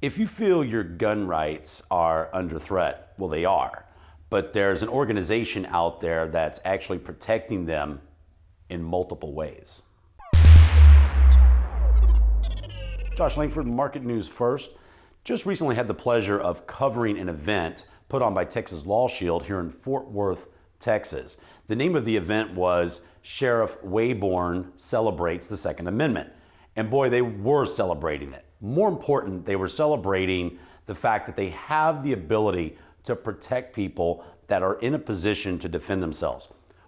If you feel your gun rights are under threat, well, they are. But there's an organization out there that's actually protecting them in multiple ways. Josh Langford, Market News First. Just recently had the pleasure of covering an event put on by Texas Law Shield here in Fort Worth, Texas. The name of the event was Sheriff Waybourn Celebrates the Second Amendment. And boy, they were celebrating it. More important, they were celebrating the fact that they have the ability to protect people that are in a position to defend themselves.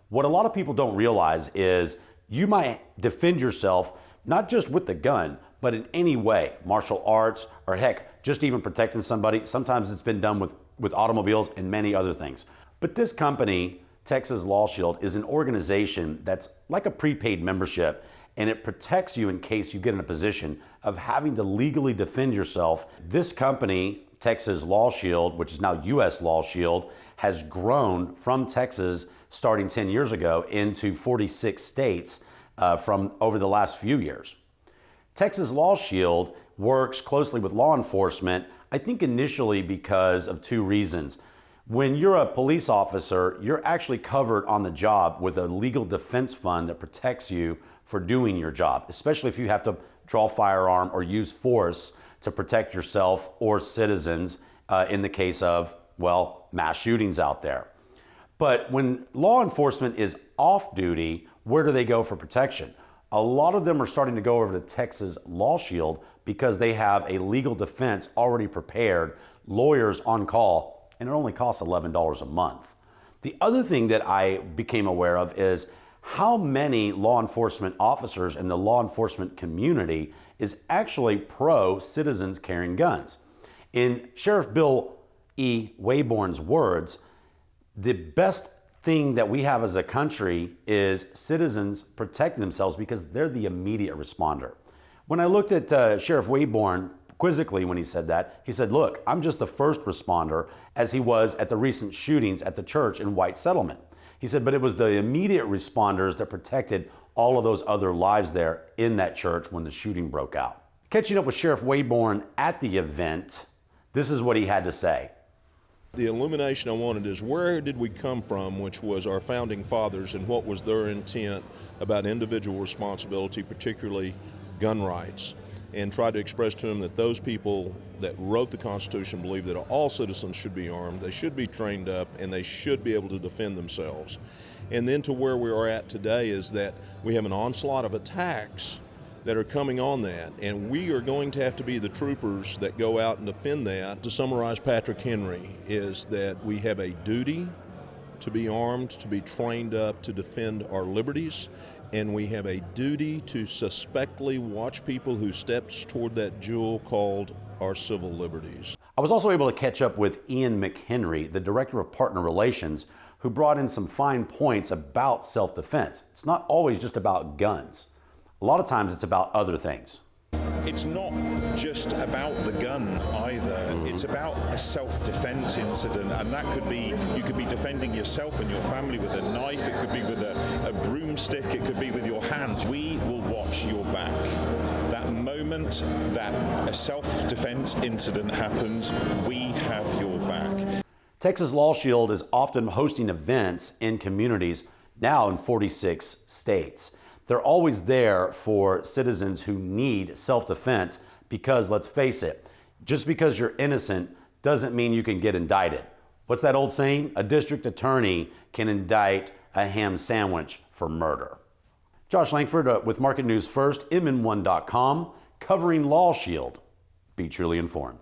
What a lot of people don't realize is you might defend yourself not just with the gun, but in any way, martial arts, or heck, just even protecting somebody. Sometimes it's been done with automobiles and many other things. But this company, Texas Law Shield, is an organization that's like a prepaid membership, and it protects you in case you get in a position of having to legally defend yourself. This company, Texas Law Shield, which is now U.S. Law Shield, has grown from Texas starting 10 years ago into 46 states from over the last few years. Texas Law Shield works closely with law enforcement, I think initially because of two reasons. When you're a police officer, you're actually covered on the job with a legal defense fund that protects you for doing your job, especially if you have to draw a firearm or use force to protect yourself or citizens in the case of, well, mass shootings out there. But when law enforcement is off duty, where do they go for protection? A lot of them are starting to go over to Texas Law Shield because they have a legal defense already prepared, lawyers on call, and it only costs $11 a month. The other thing that I became aware of is how many law enforcement officers in the law enforcement community is actually pro citizens carrying guns. In Sheriff Bill E. Waybourn's words, the best thing that we have as a country is citizens protecting themselves because they're the immediate responder. When I looked at Sheriff Waybourn quizzically when he said that, he said, look, I'm just the first responder, as he was at the recent shootings at the church in White Settlement. He said, but it was the immediate responders that protected all of those other lives there in that church when the shooting broke out. Catching up with Sheriff Waybourn at the event, this is what he had to say. The illumination I wanted is where did we come from, which was our founding fathers, and what was their intent about individual responsibility, particularly gun rights, and tried to express to them that those people that wrote the Constitution believe that all citizens should be armed, they should be trained up, and they should be able to defend themselves. And then to where we are at today is that we have an onslaught of attacks that are coming on that, and we are going to have to be the troopers that go out and defend that. To summarize Patrick Henry, is that we have a duty to be armed, to be trained up, to defend our liberties, and we have a duty to suspectly watch people who steps toward that jewel called our civil liberties. I was also able to catch up with Ian McHenry, the Director of Partner Relations, who brought in some fine points about self-defense. It's not always just about guns. A lot of times it's about other things. It's not just about the gun either. It's about a self-defense incident, and that could be, you could be defending yourself and your family with a knife, it could be with a broomstick, it could be with your hands. We will watch your back. That moment that a self-defense incident happens, we have your back. Texas Law Shield is often hosting events in communities, now in 46 states. They're always there for citizens who need self-defense because, let's face it, just because you're innocent doesn't mean you can get indicted. What's that old saying? A district attorney can indict a ham sandwich for murder. Josh Langford with Market News First, MN1.com, covering Law Shield. Be truly informed.